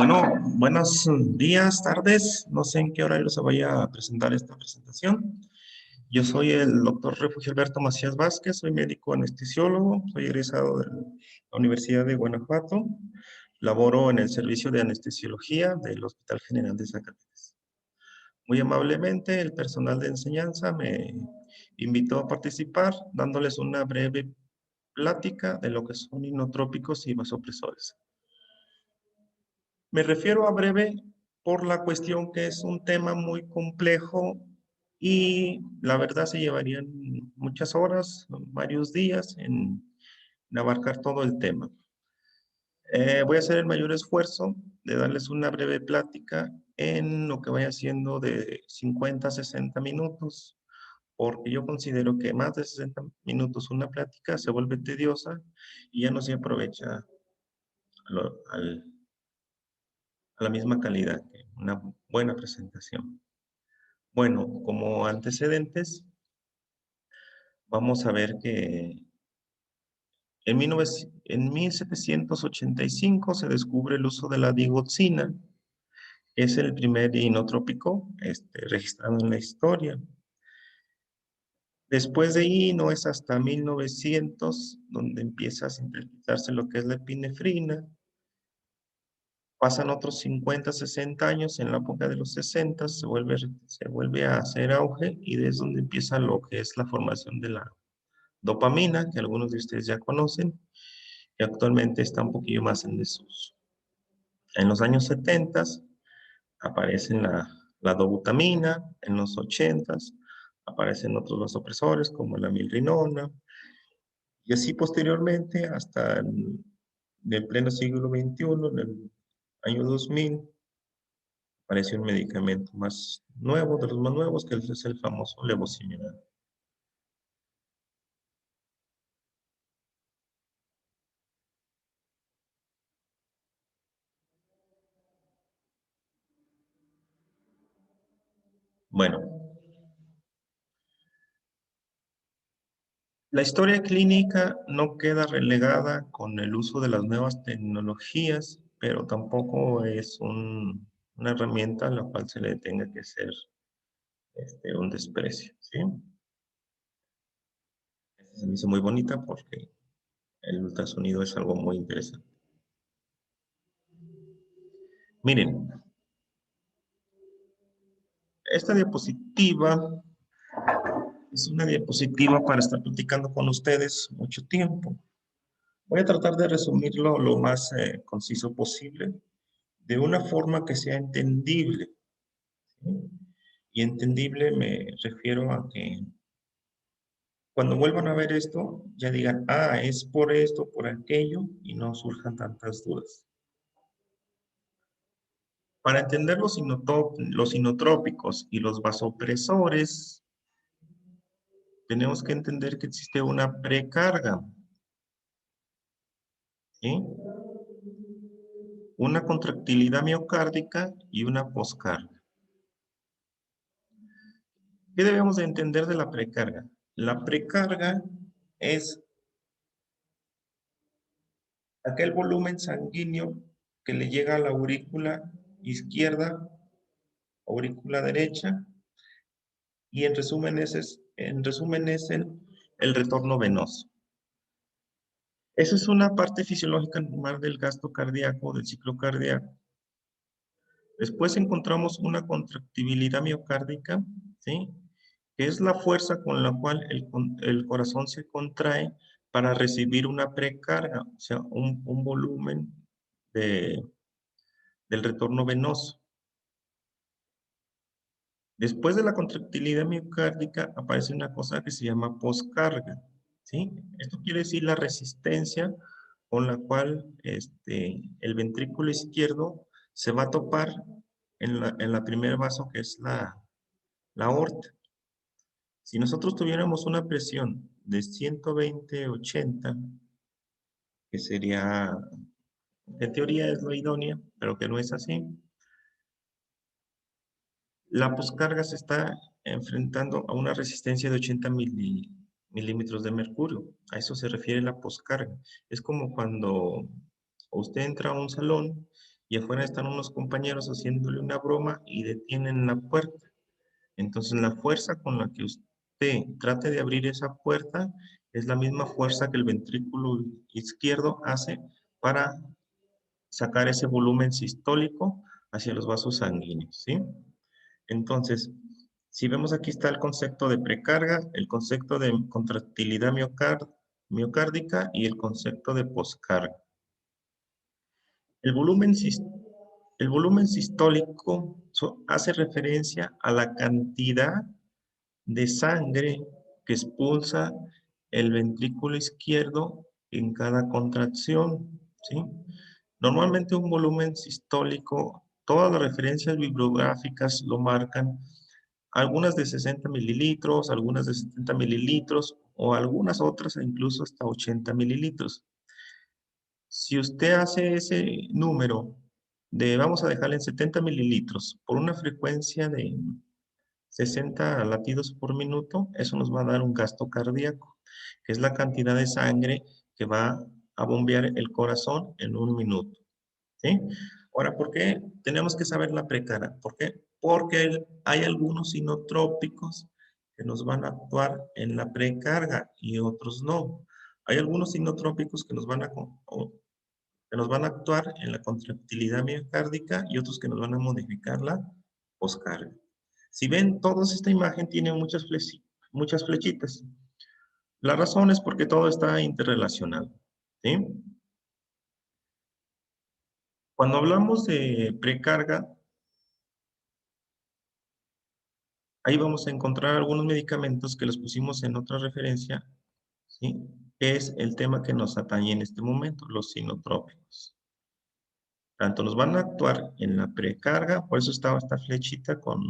Bueno, buenos días, tardes. No sé en qué horario se vaya a presentar esta presentación. Yo soy el doctor Refugio Alberto Macías Vázquez, soy médico anestesiólogo, soy egresado de la Universidad de Guanajuato. Laboro en el servicio de anestesiología del Hospital General de Zacatecas. Muy amablemente, el personal de enseñanza me invitó a participar, dándoles una breve plática de lo que son inotrópicos y vasopresores. Me refiero a breve por la cuestión que es un tema muy complejo y la verdad se llevarían muchas horas, varios días en abarcar todo el tema. Voy a hacer el mayor esfuerzo de darles una breve plática en lo que vaya siendo de 50 a 60 minutos, porque yo considero que más de 60 minutos una plática se vuelve tediosa y ya no se aprovecha a la misma calidad que una buena presentación. Bueno, como antecedentes, vamos a ver que en 1785 se descubre el uso de la digoxina. Es el primer inotrópico registrado en la historia. Después de ahí no es hasta 1900 donde empieza a sintetizarse lo que es la epinefrina. Pasan otros 50, 60 años, en la época de los 60 se vuelve a hacer auge y desde donde empieza lo que es la formación de la dopamina, que algunos de ustedes ya conocen, y actualmente está un poquillo más en desuso. En los años 70 aparecen la dobutamina, en los 80 aparecen otros vasopresores como la milrinona, y así posteriormente hasta el pleno siglo XXI, en el año 2000, apareció un medicamento más nuevo, de los más nuevos, que es el famoso levosimendan. Bueno, la historia clínica no queda relegada con el uso de las nuevas tecnologías, pero tampoco es una herramienta a la cual se le tenga que hacer un desprecio, ¿sí? Esta se me hizo muy bonita porque el ultrasonido es algo muy interesante. Miren, esta diapositiva es una diapositiva para estar platicando con ustedes mucho tiempo. Voy a tratar de resumirlo lo más conciso posible, de una forma que sea entendible, ¿sí? Y entendible me refiero a que cuando vuelvan a ver esto, ya digan, ah, es por esto, por aquello, y no surjan tantas dudas. Para entender los inotrópicos y los vasopresores, tenemos que entender que existe una precarga, ¿sí? Una contractilidad miocárdica y una poscarga. ¿Qué debemos de entender de la precarga? La precarga es aquel volumen sanguíneo que le llega a la aurícula izquierda, aurícula derecha, y en resumen es el retorno venoso. Esa es una parte fisiológica normal del gasto cardíaco, del ciclo cardíaco. Después encontramos una contractibilidad miocárdica, ¿sí? Que es la fuerza con la cual el corazón se contrae para recibir una precarga, o sea, un volumen del retorno venoso. Después de la contractilidad miocárdica aparece una cosa que se llama poscarga, ¿sí? Esto quiere decir la resistencia con la cual el ventrículo izquierdo se va a topar en la primer vaso, que es la aorta. Si nosotros tuviéramos una presión de 120/80, que sería, en teoría es lo idóneo, pero que no es así, la poscarga se está enfrentando a una resistencia de 80 milímetros de mercurio. A eso se refiere la poscarga. Es como cuando usted entra a un salón y afuera están unos compañeros haciéndole una broma y detienen la puerta. Entonces, la fuerza con la que usted trate de abrir esa puerta es la misma fuerza que el ventrículo izquierdo hace para sacar ese volumen sistólico hacia los vasos sanguíneos, ¿sí? Entonces, si vemos aquí está el concepto de precarga, el concepto de contractilidad miocárdica y el concepto de poscarga. El volumen, el volumen sistólico hace referencia a la cantidad de sangre que expulsa el ventrículo izquierdo en cada contracción, ¿sí? Normalmente un volumen sistólico, todas las referencias bibliográficas lo marcan, algunas de 60 mililitros, algunas de 70 mililitros o algunas otras incluso hasta 80 mililitros. Si usted hace ese número de, vamos a dejarle en 70 mililitros por una frecuencia de 60 latidos por minuto, eso nos va a dar un gasto cardíaco, que es la cantidad de sangre que va a bombear el corazón en un minuto, ¿sí? Ahora, ¿por qué tenemos que saber la precarga? ¿Por qué? Porque hay algunos inotrópicos que nos van a actuar en la precarga y otros no. Hay algunos inotrópicos que nos van a actuar en la contractilidad miocárdica y otros que nos van a modificar la poscarga. Si ven, toda esta imagen tiene muchas flechitas. La razón es porque todo está interrelacionado, ¿sí? Cuando hablamos de precarga, ahí vamos a encontrar algunos medicamentos que los pusimos en otra referencia, ¿sí? Es el tema que nos atañe en este momento, los sinotrópicos. Tanto nos van a actuar en la precarga, por eso estaba esta flechita con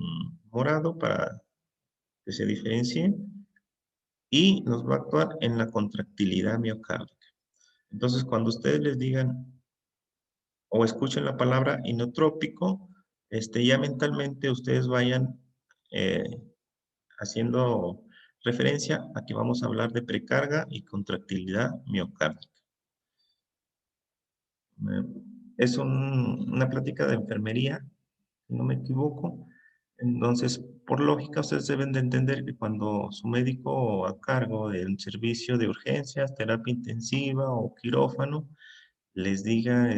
morado para que se diferencie, y nos va a actuar en la contractilidad miocárdica. Entonces, cuando ustedes les digan o escuchen la palabra inotrópico, ya mentalmente ustedes vayan eh, haciendo referencia a que vamos a hablar de precarga y contractilidad miocárdica. Es una plática de enfermería, si no me equivoco. Entonces, por lógica, ustedes deben de entender que cuando su médico a cargo del servicio de urgencias, terapia intensiva o quirófano, les diga,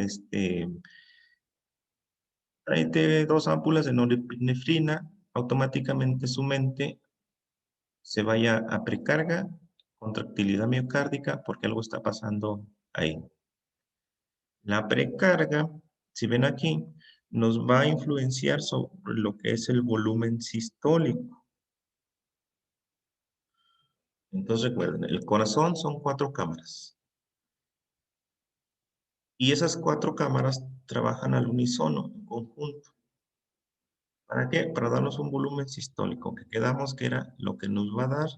tráete 2 ámpulas de norepinefrina, automáticamente su mente se vaya a precarga, contractilidad miocárdica, porque algo está pasando ahí. La precarga, si ven aquí, nos va a influenciar sobre lo que es el volumen sistólico. Entonces recuerden, el corazón son 4 cámaras. Y esas 4 cámaras trabajan al unísono, en conjunto. ¿Para qué? Para darnos un volumen sistólico, que quedamos que era lo que nos va a dar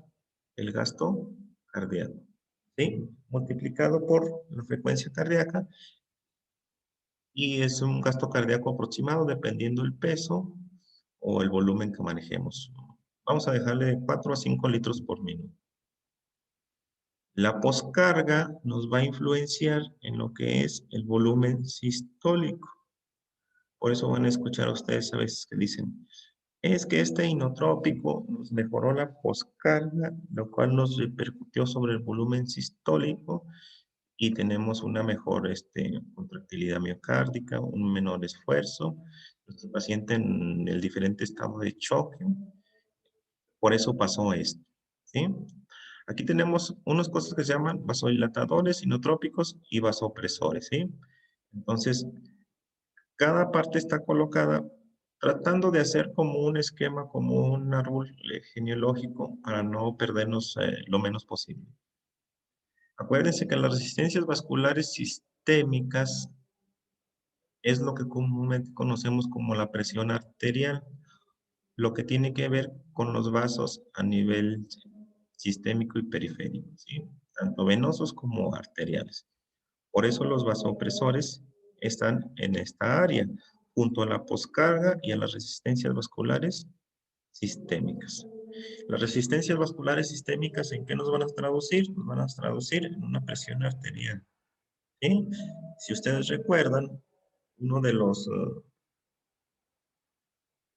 el gasto cardíaco, ¿sí? Multiplicado por la frecuencia cardíaca, y es un gasto cardíaco aproximado dependiendo el peso o el volumen que manejemos. Vamos a dejarle de 4 a 5 litros por minuto. La poscarga nos va a influenciar en lo que es el volumen sistólico. Por eso van a escuchar a ustedes a veces que dicen, es que este inotrópico nos mejoró la poscarga, lo cual nos repercutió sobre el volumen sistólico y tenemos una mejor contractilidad miocárdica, un menor esfuerzo. Nuestro paciente en el diferente estado de choque, por eso pasó esto, ¿sí? Aquí tenemos unas cosas que se llaman vasodilatadores, inotrópicos y vasopresores, ¿sí? Entonces, cada parte está colocada tratando de hacer como un esquema, como un árbol genealógico para no perdernos lo menos posible. Acuérdense que las resistencias vasculares sistémicas es lo que comúnmente conocemos como la presión arterial, lo que tiene que ver con los vasos a nivel sistémico y periférico, ¿sí? Tanto venosos como arteriales. Por eso los vasopresores están en esta área, junto a la poscarga y a las resistencias vasculares sistémicas. Las resistencias vasculares sistémicas, ¿en qué nos van a traducir? Nos van a traducir en una presión arterial, ¿sí? Si ustedes recuerdan, uno de los,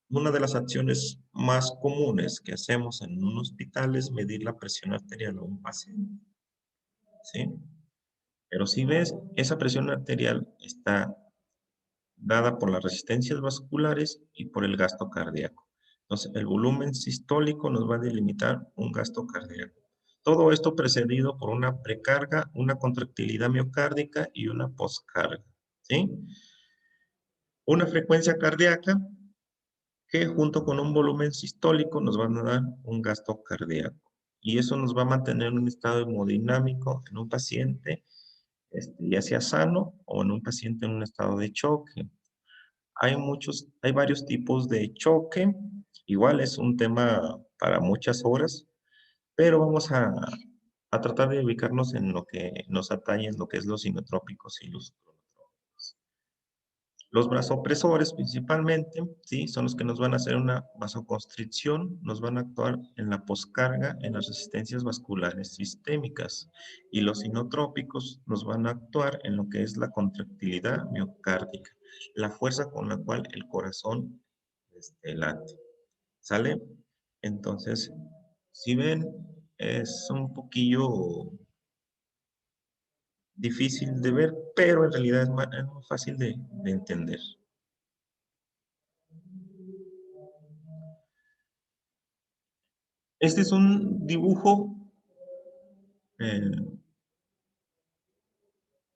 una de las acciones más comunes que hacemos en un hospital es medir la presión arterial a un paciente, ¿sí? Pero si ves, esa presión arterial está dada por las resistencias vasculares y por el gasto cardíaco. Entonces, el volumen sistólico nos va a delimitar un gasto cardíaco. Todo esto precedido por una precarga, una contractilidad miocárdica y una poscarga, ¿sí? Una frecuencia cardíaca que junto con un volumen sistólico nos van a dar un gasto cardíaco. Y eso nos va a mantener en un estado hemodinámico en un paciente, ya sea sano o en un paciente en un estado de choque. Hay varios tipos de choque. Igual es un tema para muchas horas, pero vamos a tratar de ubicarnos en lo que nos atañe, en lo que es los inotrópicos y los cronotrópicos. Los vasopresores principalmente, ¿sí? Son los que nos van a hacer una vasoconstricción, nos van a actuar en la poscarga, en las resistencias vasculares sistémicas. Y los inotrópicos nos van a actuar en lo que es la contractilidad miocárdica, la fuerza con la cual el corazón late. ¿Sale? Entonces, si ven, es un poquillo difícil de ver, pero en realidad es muy fácil de entender. Este es un dibujo, eh,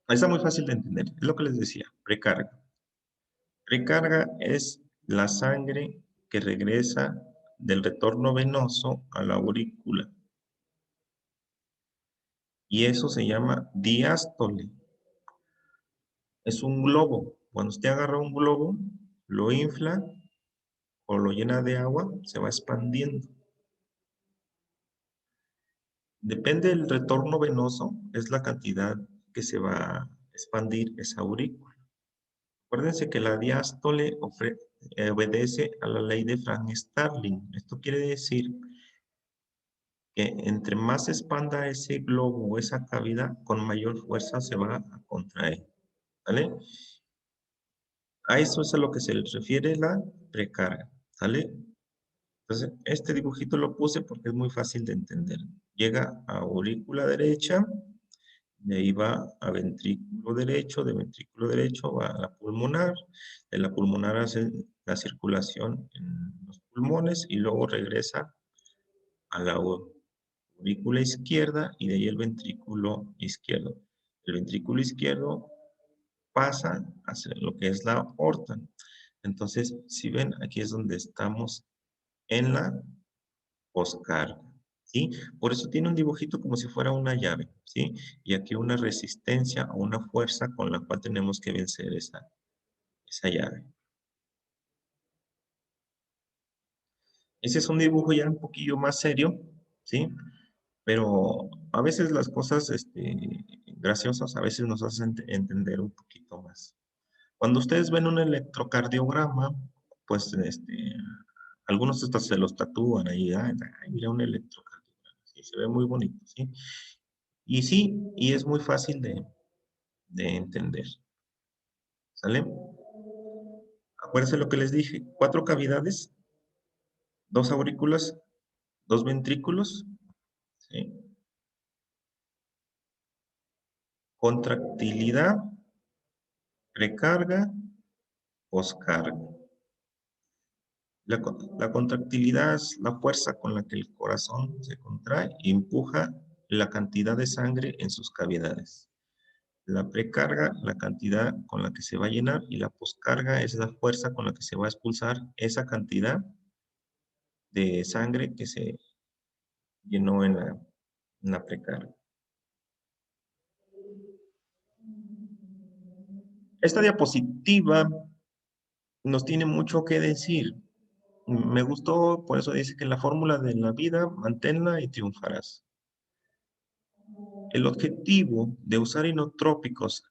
está muy fácil de entender, es lo que les decía, precarga. Precarga es la sangre que regresa del retorno venoso a la aurícula. Y eso se llama diástole. Es un globo. Cuando usted agarra un globo, lo infla o lo llena de agua, se va expandiendo. Depende del retorno venoso, es la cantidad que se va a expandir esa aurícula. Acuérdense que la diástole obedece a la ley de Frank-Starling. Esto quiere decir que entre más se expanda ese globo o esa cavidad, con mayor fuerza se va a contraer. ¿Vale? A eso es a lo que se le refiere la precarga. ¿Sale? Entonces, este dibujito lo puse porque es muy fácil de entender. Llega a aurícula derecha, de ahí va a ventrículo derecho, de ventrículo derecho va a la pulmonar, de la pulmonar hace la circulación en los pulmones y luego regresa a la aurícula izquierda y de ahí el ventrículo izquierdo. El ventrículo izquierdo pasa hacia lo que es la aorta. Entonces, si ven, aquí es donde estamos en la poscarga, ¿sí? Por eso tiene un dibujito como si fuera una llave, ¿sí? Y aquí una resistencia o una fuerza con la cual tenemos que vencer esa llave. Ese es un dibujo ya un poquillo más serio, ¿sí? Pero a veces las cosas graciosas a veces nos hacen entender un poquito más. Cuando ustedes ven un electrocardiograma, pues algunos hasta se los tatúan ahí, ay, mira un electrocardiograma, sí, se ve muy bonito, ¿sí? Y sí, y es muy fácil de entender, ¿sale? Acuérdense lo que les dije, 4 cavidades, 2 aurículas, 2 ventrículos, ¿sí? Contractilidad, precarga, poscarga. La contractilidad es la fuerza con la que el corazón se contrae e empuja la cantidad de sangre en sus cavidades. La precarga, la cantidad con la que se va a llenar, y la poscarga es la fuerza con la que se va a expulsar esa cantidad de sangre que se llenó en la precarga. Esta diapositiva nos tiene mucho que decir. Me gustó, por eso dice que la fórmula de la vida, manténla y triunfarás. El objetivo de usar inotrópicos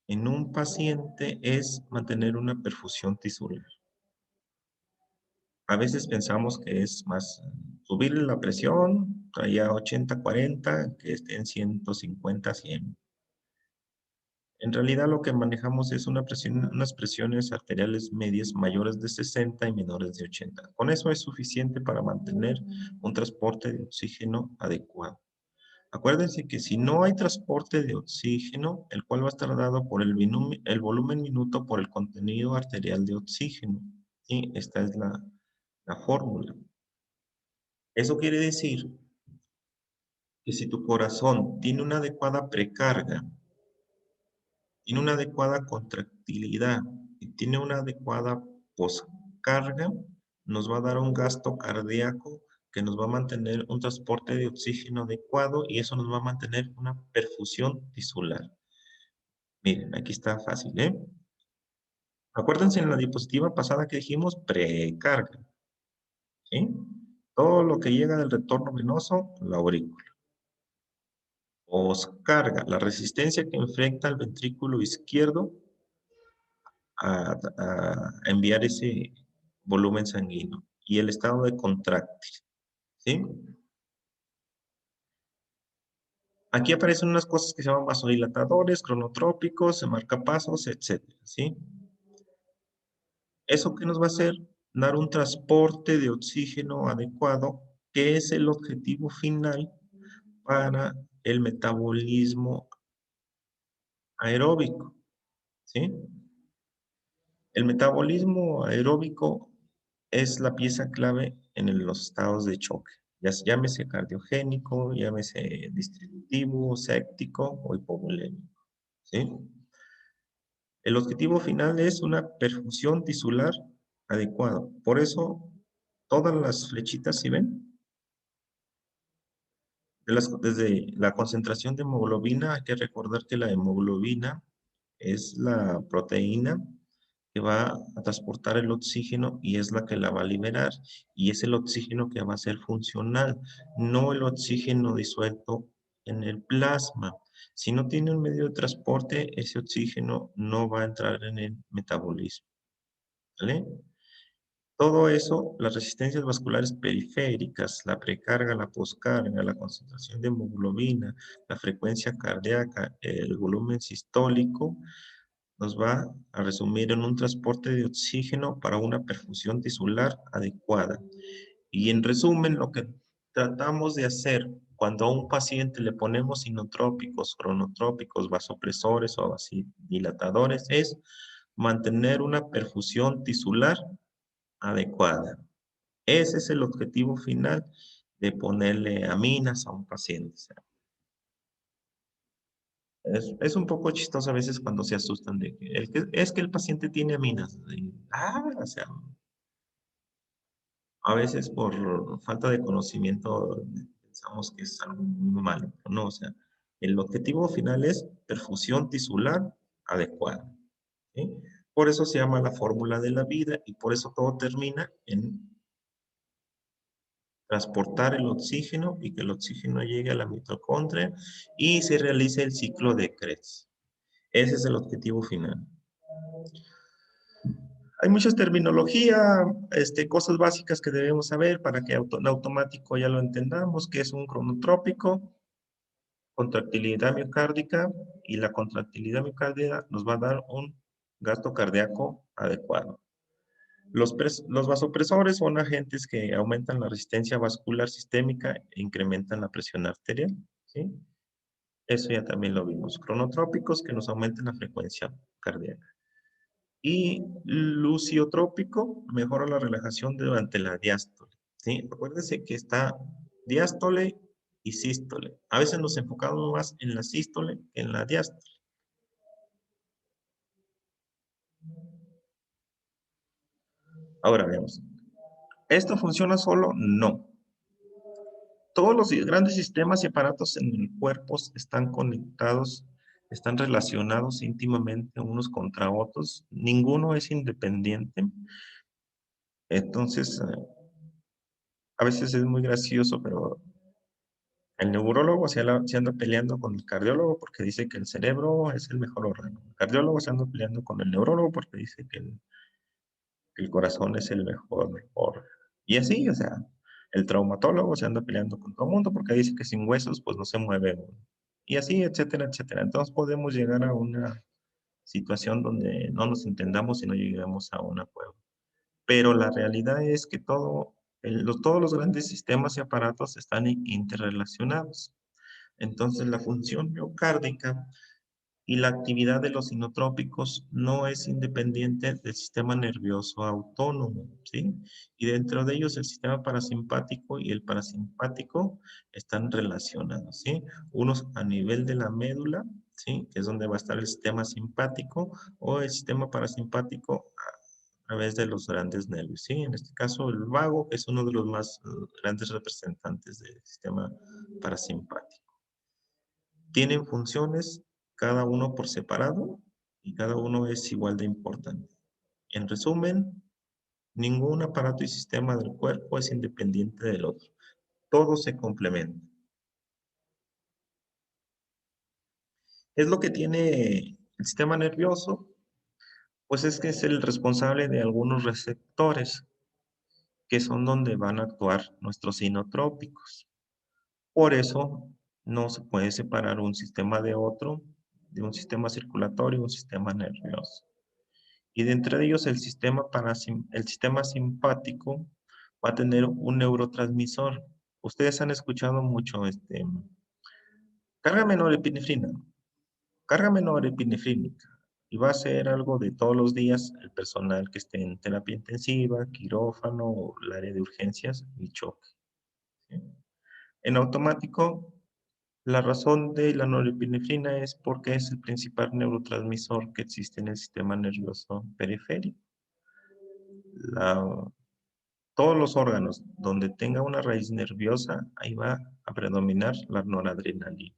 en un paciente es mantener una perfusión tisular. A veces pensamos que es más subirle la presión, traía 80-40, que esté en 150-100. En realidad lo que manejamos es unas presiones arteriales medias mayores de 60 y menores de 80. Con eso es suficiente para mantener un transporte de oxígeno adecuado. Acuérdense que si no hay transporte de oxígeno, el cual va a estar dado por el volumen minuto por el contenido arterial de oxígeno. Y esta es la fórmula. Eso quiere decir que si tu corazón tiene una adecuada precarga, tiene una adecuada contractilidad y tiene una adecuada poscarga, nos va a dar un gasto cardíaco que nos va a mantener un transporte de oxígeno adecuado y eso nos va a mantener una perfusión tisular. Miren, aquí está fácil, ¿eh? Acuérdense en la diapositiva pasada que dijimos precarga, ¿sí? Todo lo que llega del retorno venoso, la aurícula. Poscarga, la resistencia que enfrenta el ventrículo izquierdo a enviar ese volumen sanguíneo y el estado de contráctil, ¿sí? Aquí aparecen unas cosas que se llaman vasodilatadores, cronotrópicos, marcapasos, etcétera, ¿sí? ¿Eso qué nos va a hacer? Dar un transporte de oxígeno adecuado, que es el objetivo final para el metabolismo aeróbico, ¿sí? El metabolismo aeróbico es la pieza clave en los estados de choque, ya llámese cardiogénico, llámese distributivo, séptico o hipovolémico, ¿sí? El objetivo final es una perfusión tisular adecuada. Por eso, todas las flechitas, ¿sí ven? Desde la concentración de hemoglobina, hay que recordar que la hemoglobina es la proteína que va a transportar el oxígeno y es la que la va a liberar. Y es el oxígeno que va a ser funcional, no el oxígeno disuelto en el plasma. Si no tiene un medio de transporte, ese oxígeno no va a entrar en el metabolismo. ¿Vale? Todo eso, las resistencias vasculares periféricas, la precarga, la poscarga, la concentración de hemoglobina, la frecuencia cardíaca, el volumen sistólico, nos va a resumir en un transporte de oxígeno para una perfusión tisular adecuada. Y en resumen, lo que tratamos de hacer cuando a un paciente le ponemos inotrópicos, cronotrópicos, vasopresores o vasodilatadores es mantener una perfusión tisular adecuada. Ese es el objetivo final de ponerle aminas a un paciente. O sea, es un poco chistoso a veces cuando se asustan de que, es que el paciente tiene aminas. O sea, a veces por falta de conocimiento pensamos que es algo muy malo, pero no, o sea, el objetivo final es perfusión tisular adecuada, ¿sí? Por eso se llama la fórmula de la vida y por eso todo termina en transportar el oxígeno y que el oxígeno llegue a la mitocondria y se realice el ciclo de Krebs. Ese es el objetivo final. Hay muchas terminología, cosas básicas que debemos saber para que en automático ya lo entendamos, que es un cronotrópico, contractilidad miocárdica, y la contractilidad miocárdica nos va a dar un gasto cardíaco adecuado. Los vasopresores son agentes que aumentan la resistencia vascular sistémica e incrementan la presión arterial, ¿sí? Eso ya también lo vimos. Cronotrópicos que nos aumentan la frecuencia cardíaca. Y luciotrópico mejora la relajación durante la diástole, ¿sí? Acuérdense que está diástole y sístole. A veces nos enfocamos más en la sístole que en la diástole. Ahora veamos. ¿Esto funciona solo? No. Todos los grandes sistemas y aparatos en el cuerpo están conectados, están relacionados íntimamente unos contra otros. Ninguno es independiente. Entonces, a veces es muy gracioso, pero el neurólogo se anda peleando con el cardiólogo porque dice que el cerebro es el mejor órgano. El cardiólogo se anda peleando con el neurólogo porque dice que el corazón es el mejor órgano. Y así, o sea, el traumatólogo se anda peleando con todo el mundo porque dice que sin huesos pues no se mueve uno. Y así, etcétera, etcétera. Entonces podemos llegar a una situación donde no nos entendamos y no lleguemos a un acuerdo. Pero la realidad es que todos los grandes sistemas y aparatos están interrelacionados. Entonces, la función miocárdica y la actividad de los inotrópicos no es independiente del sistema nervioso autónomo, ¿sí? Y dentro de ellos el sistema parasimpático y el parasimpático están relacionados, ¿sí? Unos a nivel de la médula, ¿sí? Que es donde va a estar el sistema simpático, o el sistema parasimpático a través de los grandes nervios, ¿sí? En este caso el vago es uno de los más grandes representantes del sistema parasimpático. Tienen funciones, cada uno por separado, y cada uno es igual de importante. En resumen, ningún aparato y sistema del cuerpo es independiente del otro. Todo se complementa. ¿Qué es lo que tiene el sistema nervioso? Pues es que es el responsable de algunos receptores, que son donde van a actuar nuestros inotrópicos. Por eso no se puede separar un sistema de otro, de un sistema circulatorio, un sistema nervioso. Y de entre ellos el sistema simpático va a tener un neurotransmisor. Ustedes han escuchado mucho carga norepinefrina, carga norepinefrínica. Y va a ser algo de todos los días el personal que esté en terapia intensiva, quirófano, o el área de urgencias y choque, ¿sí? En automático, la razón de la norepinefrina es porque es el principal neurotransmisor que existe en el sistema nervioso periférico. La Todos los órganos donde tenga una raíz nerviosa, ahí va a predominar la noradrenalina.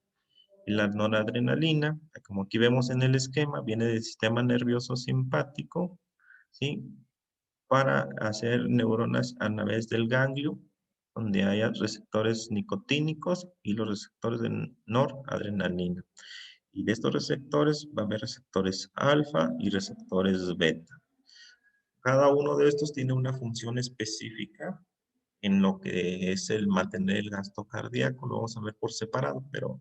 Y la noradrenalina, como aquí vemos en el esquema, viene del sistema nervioso simpático, ¿sí? Para hacer neuronas a través del ganglio, donde haya receptores nicotínicos y los receptores de noradrenalina. Y de estos receptores va a haber receptores alfa y receptores beta. Cada uno de estos tiene una función específica en lo que es el mantener el gasto cardíaco, lo vamos a ver por separado, pero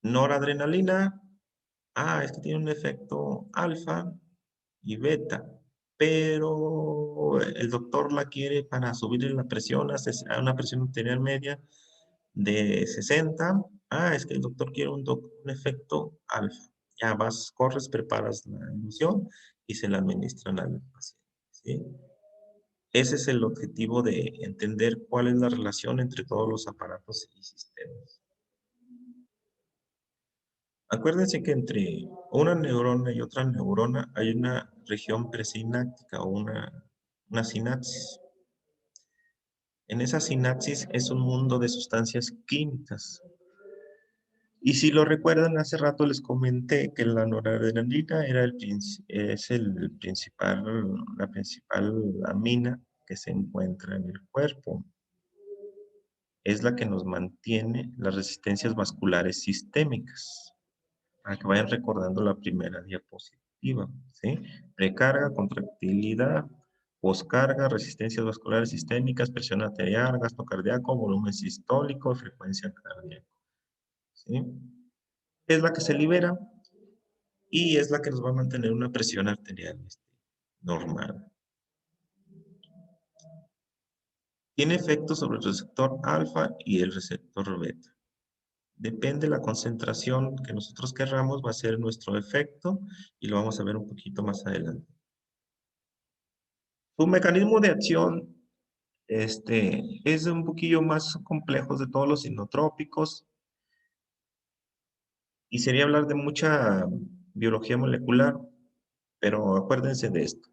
noradrenalina, es que tiene un efecto alfa y beta, pero el doctor la quiere para subirle la presión a una presión arterial media de 60. Es que el doctor quiere un efecto alfa. Ya vas, corres, preparas la inyección y se la administran al paciente, ¿sí? Ese es el objetivo de entender cuál es la relación entre todos los aparatos y sistemas. Acuérdense que entre una neurona y otra neurona hay una región presináptica o una sinapsis. En esa sinapsis es un mundo de sustancias químicas. Y si lo recuerdan, hace rato les comenté que la noradrenalina es la principal amina que se encuentra en el cuerpo. Es la que nos mantiene las resistencias vasculares sistémicas. Para que vayan recordando la primera diapositiva, ¿sí? Precarga, contractilidad, poscarga, resistencias vasculares sistémicas, presión arterial, gasto cardíaco, volumen sistólico, frecuencia cardíaca, ¿sí? Es la que se libera y es la que nos va a mantener una presión arterial normal. Tiene efectos sobre el receptor alfa y el receptor beta. Depende de la concentración que nosotros querramos, va a ser nuestro efecto y lo vamos a ver un poquito más adelante. Su mecanismo de acción es un poquillo más complejo de todos los inotrópicos y sería hablar de mucha biología molecular, pero acuérdense de esto.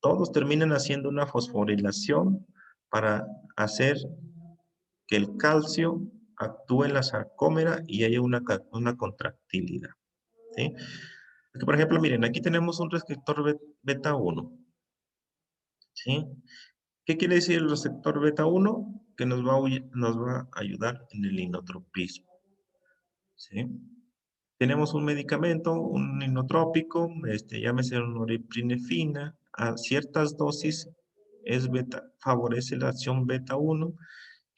Todos terminan haciendo una fosforilación para hacer que el calcio actúe en la sarcómera y haya una contractilidad, ¿sí? Porque, por ejemplo, miren, aquí tenemos un receptor beta 1, ¿sí? ¿Qué quiere decir el receptor beta 1? Que nos va a ayudar en el inotropismo, ¿sí? Tenemos un medicamento, un inotrópico, llámese norepinefrina, a ciertas dosis favorece la acción beta 1,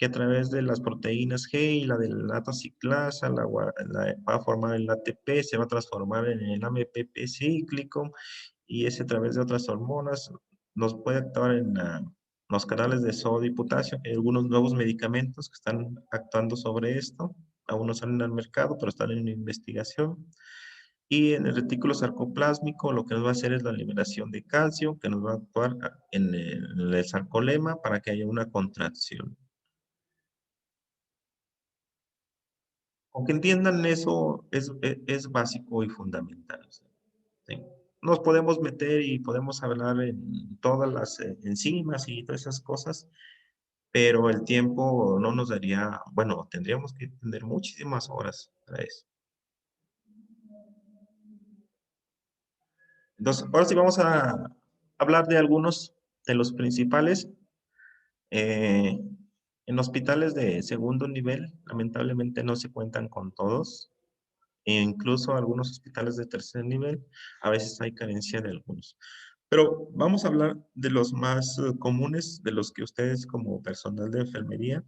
que a través de las proteínas G y la de la lactasa ciclasa va a formar el ATP, se va a transformar en el AMPP cíclico y ese a través de otras hormonas nos puede actuar en los canales de sodio y potasio. Hay algunos nuevos medicamentos que están actuando sobre esto, aún no salen al mercado, pero están en investigación. Y en el retículo sarcoplásmico lo que nos va a hacer es la liberación de calcio, que nos va a actuar en el sarcolema para que haya una contracción. Aunque entiendan eso, es básico y fundamental. ¿Sí? Nos podemos meter y podemos hablar en todas las enzimas y todas esas cosas, pero el tiempo no nos daría, bueno, tendríamos que tener muchísimas horas para eso. Entonces, ahora sí vamos a hablar de algunos de los principales. Eh, en hospitales de segundo nivel, lamentablemente no se cuentan con todos. E incluso algunos hospitales de tercer nivel, a veces hay carencia de algunos. Pero vamos a hablar de los más comunes, de los que ustedes como personal de enfermería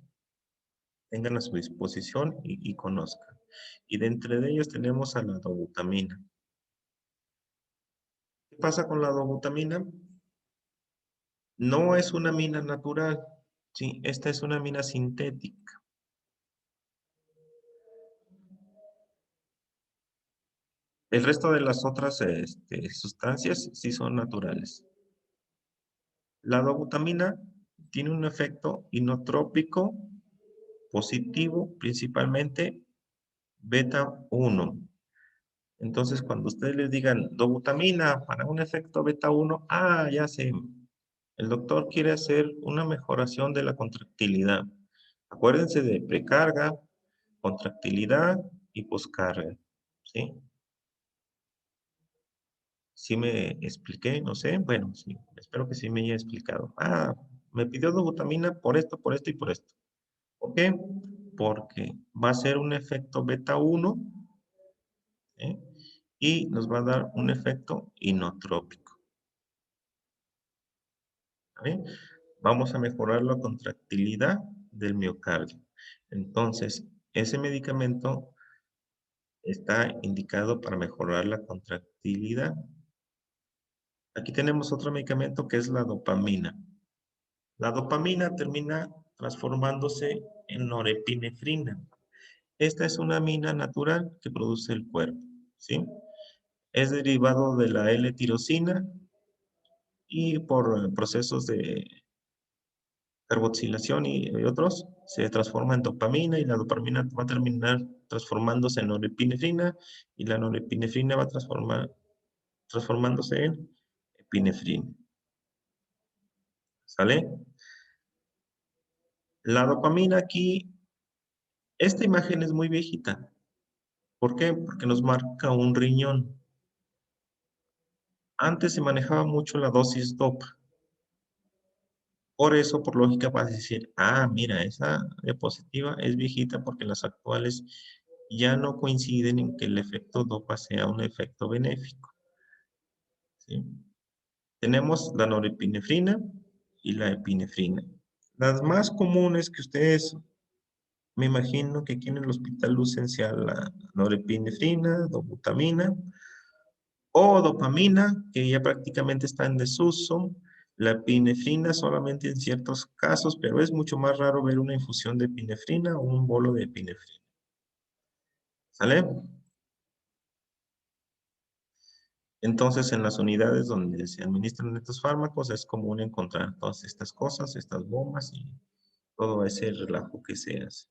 tengan a su disposición y conozcan. Y de entre de ellos tenemos a la dobutamina. ¿Qué pasa con la dobutamina? No es una mina natural, ¿sí? Esta es una mina sintética. El resto de las otras sustancias sí son naturales. La dobutamina tiene un efecto inotrópico positivo, principalmente beta 1. Entonces, cuando ustedes les digan dobutamina para un efecto beta 1, ya sé, el doctor quiere hacer una mejoración de la contractilidad. Acuérdense de precarga, contractilidad y poscarga, ¿sí? ¿Sí me expliqué? No sé. Bueno, sí, espero que sí me haya explicado. Me pidió dobutamina por esto y por esto. ¿Por qué? Porque va a ser un efecto beta 1, ¿eh? Y nos va a dar un efecto inotrópico. ¿Vale? Vamos a mejorar la contractilidad del miocardio. Entonces, ese medicamento está indicado para mejorar la contractilidad. Aquí tenemos otro medicamento que es la dopamina. La dopamina termina transformándose en norepinefrina. Esta es una amina natural que produce el cuerpo, ¿sí? Es derivado de la L-tirosina y por procesos de carboxilación y otros se transforma en dopamina y la dopamina va a terminar transformándose en norepinefrina y la norepinefrina va a transformándose en epinefrina. ¿Sale? La dopamina aquí, esta imagen es muy viejita. ¿Por qué? Porque nos marca un riñón. Antes se manejaba mucho la dosis DOPA. Por eso, por lógica, vas a decir, mira, esa diapositiva es viejita porque las actuales ya no coinciden en que el efecto DOPA sea un efecto benéfico, ¿sí? Tenemos la norepinefrina y la epinefrina. Las más comunes que ustedes, me imagino que aquí en el hospital usen sea la norepinefrina, dobutamina, o dopamina, que ya prácticamente está en desuso, la epinefrina solamente en ciertos casos, pero es mucho más raro ver una infusión de epinefrina o un bolo de epinefrina. ¿Sale? Entonces, en las unidades donde se administran estos fármacos es común encontrar todas estas cosas, estas bombas y todo ese relajo que se hace.